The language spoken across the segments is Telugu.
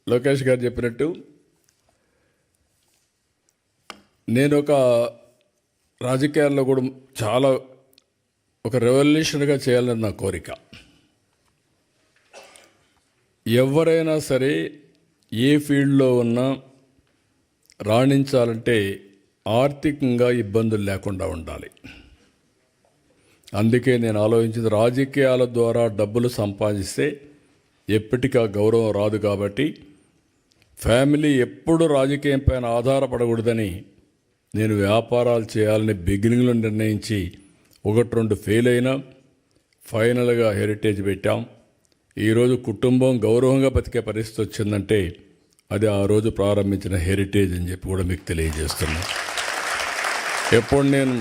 లోకేష్ గారు చెప్పినట్టు నేను ఒక రాజకీయాల్లో కూడా చాలా ఒక రెవల్యూషన్గా చేయాలని నా కోరిక. ఎవరైనా సరే ఏ ఫీల్డ్లో ఉన్నా రాణించాలంటే ఆర్థికంగా ఇబ్బందులు లేకుండా ఉండాలి. అందుకే నేను ఆలోచించింది, రాజకీయాల ద్వారా డబ్బులు సంపాదిస్తే ఎప్పటికీ గౌరవం రాదు. కాబట్టి ఫ్యామిలీ ఎప్పుడు రాజకీయం పైన ఆధారపడకూడదని నేను వ్యాపారాలు చేయాలని బిగినింగ్లో నిర్ణయించి 1-2 ఫెయిల్ అయినా ఫైనల్గా హెరిటేజ్ పెట్టాం. ఈరోజు కుటుంబం గౌరవంగా బతికే పరిస్థితి వచ్చిందంటే అది ఆ రోజు ప్రారంభించిన హెరిటేజ్ అని చెప్పి కూడా మీకు తెలియజేస్తున్నా. ఎప్పుడు నేను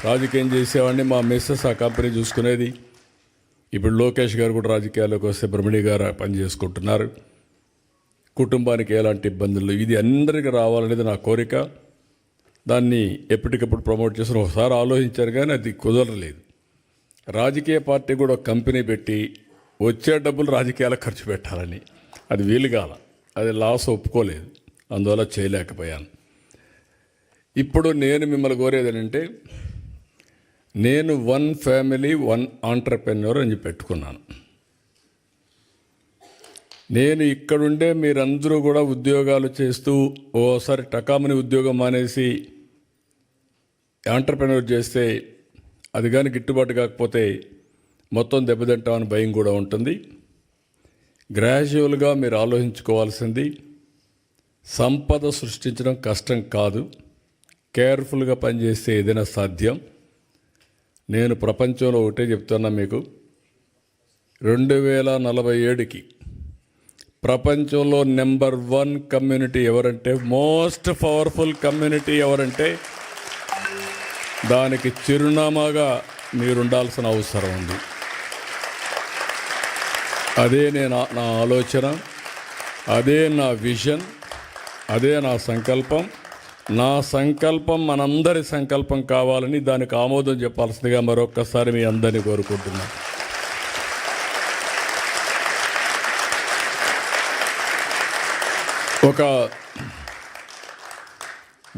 రాజకీయం చేసేవాడిని, మా మిస్సెస్ ఆ కంపెనీ చూసుకునేది. ఇప్పుడు లోకేష్ గారు కూడా రాజకీయాల్లోకి వస్తే బ్రహ్మణి గారు పని చేసుకుంటున్నారు. కుటుంబానికి ఎలాంటి ఇబ్బందులు, ఇది అందరికీ రావాలనేది నా కోరిక. దాన్ని ఎప్పటికప్పుడు ప్రమోట్ చేసిన ఒకసారి ఆలోచించారు, కానీ అది కుదరలేదు. రాజకీయ పార్టీ కూడా ఒక కంపెనీ పెట్టి వచ్చే డబ్బులు రాజకీయాలకు ఖర్చు పెట్టాలని, అది వీలుగాల, అది లాస్ ఒప్పుకోలేదు, అందువల్ల చేయలేకపోయాను. ఇప్పుడు నేను మిమ్మల్ని కోరేది ఏంటంటే, నేను 1 ఫ్యామిలీ 1 ఆంటర్ప్రెన్యూర్ అని పెట్టుకున్నాను. నేను ఇక్కడుండే మీరందరూ కూడా ఉద్యోగాలు చేస్తూ ఓసారి టకామని ఉద్యోగం మానేసి ఆంటర్ప్రెన్యూర్ చేస్తే అది కానీ గిట్టుబాటు కాకపోతే మొత్తం దెబ్బతింటామని భయం కూడా ఉంటుంది. గ్రాడ్యువల్గా మీరు ఆలోచించుకోవాల్సింది, సంపద సృష్టించడం కష్టం కాదు, కేర్ఫుల్గా పనిచేస్తే ఏదైనా సాధ్యం. నేను ప్రపంచంలో ఒకటే చెప్తున్నా మీకు, 2047కి ప్రపంచంలో నెంబర్ 1 కమ్యూనిటీ ఎవరంటే, మోస్ట్ పవర్ఫుల్ కమ్యూనిటీ ఎవరంటే, దానికి చిరునామాగా మీరుండాల్సిన అవసరం ఉంది. అదే నా ఆలోచన, అదే నా విజన్, అదే నా సంకల్పం. నా సంకల్పం మనందరి సంకల్పం కావాలని, దానికి ఆమోదం చెప్పాల్సిందిగా మరొక్కసారి మీ అందరినీ కోరుకుంటున్నాను. ఒక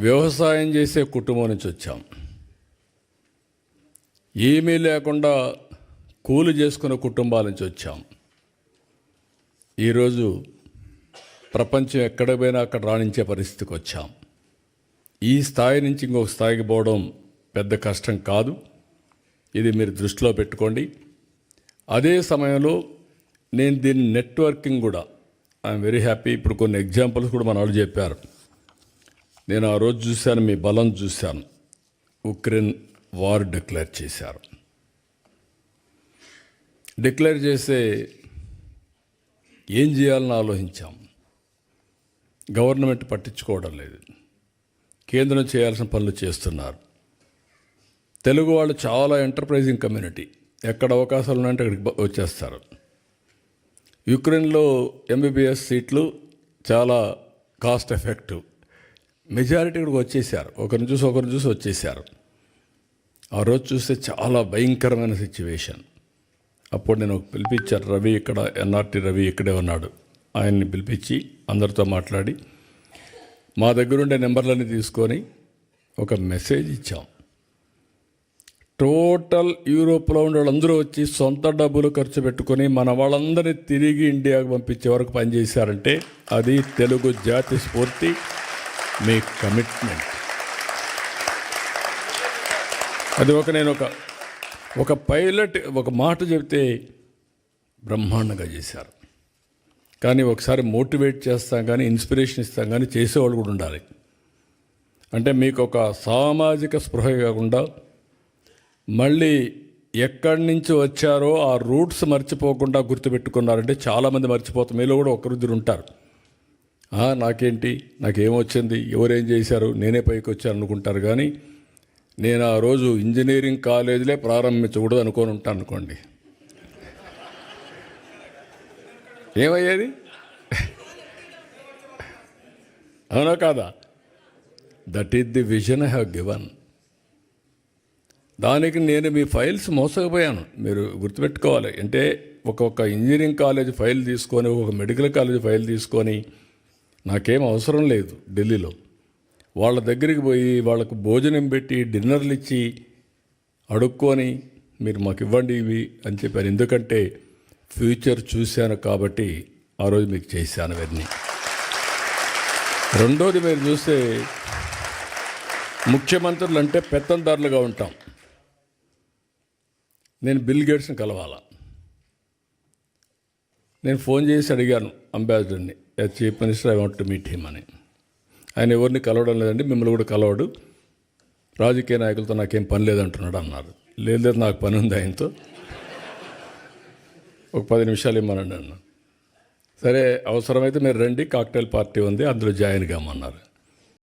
వ్యవసాయం చేసే కుటుంబం నుంచి వచ్చాం. ఏమీ లేకుండా కూలి చేసుకునే కుటుంబాల నుంచి వచ్చాం. ఈరోజు ప్రపంచం ఎక్కడ పోయినా అక్కడ రాణించే పరిస్థితికి వచ్చాం. ఈ స్థాయి నుంచి ఇంకొక స్థాయికి పోవడం పెద్ద కష్టం కాదు, ఇది మీరు దృష్టిలో పెట్టుకోండి. అదే సమయంలో నేను దీని నెట్వర్కింగ్ కూడా, ఐఎమ్ వెరీ హ్యాపీ. ఇప్పుడు కొన్ని ఎగ్జాంపుల్స్ కూడా మన వాళ్ళు చెప్పారు. నేను ఆ రోజు చూశాను, మీ బలం చూశాను. ఉక్రెయిన్ వార్ డిక్లేర్ చేశారు. డిక్లేర్ చేస్తే ఏం చేయాలని ఆలోచించాం. గవర్నమెంట్ పట్టించుకోవడం లేదు, కేంద్రం చేయాల్సిన పనులు చేస్తున్నారు. తెలుగు వాళ్ళు చాలా ఎంటర్ప్రైజింగ్ కమ్యూనిటీ, ఎక్కడ అవకాశాలు ఉన్నాయంటే అక్కడికి వచ్చేస్తారు. యుక్రెయిన్లో MBBS సీట్లు చాలా కాస్ట్ ఎఫెక్టివ్, మెజారిటీ ఇక్కడికి వచ్చేసారు. ఒకరిని చూసి వచ్చేసారు. ఆ రోజు చూస్తే చాలా భయంకరమైన సిచ్యువేషన్. అప్పుడు నేను పిలిపించాను, రవి ఇక్కడ, NRT రవి ఇక్కడే ఉన్నాడు. ఆయన్ని పిలిపించి అందరితో మాట్లాడి మా దగ్గరుండే నెంబర్లన్నీ తీసుకొని ఒక మెసేజ్ ఇచ్చాం. టోటల్ యూరోప్లో ఉండే వాళ్ళందరూ వచ్చి సొంత డబ్బులు ఖర్చు పెట్టుకొని మన వాళ్ళందరినీ తిరిగి ఇండియాకు పంపించే వరకు పనిచేశారంటే అది తెలుగు జాతి స్ఫూర్తి, మీ కమిట్మెంట్. అది నేను ఒక పైలట్ ఒక మాట చెప్తే బ్రహ్మాండంగా చేశారు. కానీ ఒకసారి మోటివేట్ చేస్తాం కానీ, ఇన్స్పిరేషన్ ఇస్తాం కానీ, చేసేవాళ్ళు కూడా ఉండాలి. అంటే మీకు ఒక సామాజిక స్పృహ కాకుండా, మళ్ళీ ఎక్కడి నుంచి వచ్చారో ఆ రూట్స్ మర్చిపోకుండా గుర్తుపెట్టుకున్నారంటే చాలామంది మర్చిపోతాం. మీలో కూడా ఒకరిద్దరు ఉంటారు, నాకేంటి, నాకేమొచ్చింది, ఎవరేం చేశారు, నేనే పైకి వచ్చాను అనుకుంటారు. కానీ నేను ఆ రోజు ఇంజనీరింగ్ కాలేజీలే ప్రారంభించకూడదు అనుకొని ఉంటాను అనుకోండి, ఏమయ్యేది? అవునా కాదా? That is the vision I have given. దానికి నేను మీ ఫైల్స్ మోసకపోయాను, మీరు గుర్తుపెట్టుకోవాలి. అంటే ఒక్కొక్క ఇంజనీరింగ్ కాలేజ్ ఫైల్ తీసుకొని, ఒక మెడికల్ కాలేజ్ ఫైల్ తీసుకొని నాకేం అవసరం లేదు ఢిల్లీలో. వాళ్ళ దగ్గరికి పోయి వాళ్ళకు భోజనం పెట్టి డిన్నర్లు ఇచ్చి అడుక్కొని మీరు మాకు ఇవ్వండి ఇవి అని చెప్పాను. ఎందుకంటే ఫ్యూచర్ చూశాను కాబట్టి ఆ రోజు మీకు చేశాను అవన్నీ. రెండోది, మీరు చూస్తే ముఖ్యమంత్రులు అంటే పెత్తందారులుగా ఉంటాం. నేను బిల్ గేట్స్ని కలవాలా. నేను ఫోన్ చేసి అడిగాను అంబాసిడర్ని, chief minister I want to meet him అని. ఆయన ఎవరిని కలవడం లేదండి, మిమ్మల్ని కూడా కలవడు, రాజకీయ నాయకులతో నాకేం పని లేదంటున్నాడు అన్నారు. లేదు నాకు పని ఉంది ఆయనతో, ఒక 10 నిమిషాలు ఇమ్మనండి అన్న. సరే అవసరమైతే మీరు రండి, కాక్టైల్ పార్టీ ఉంది అందులో జాయిన్ కామన్నారు.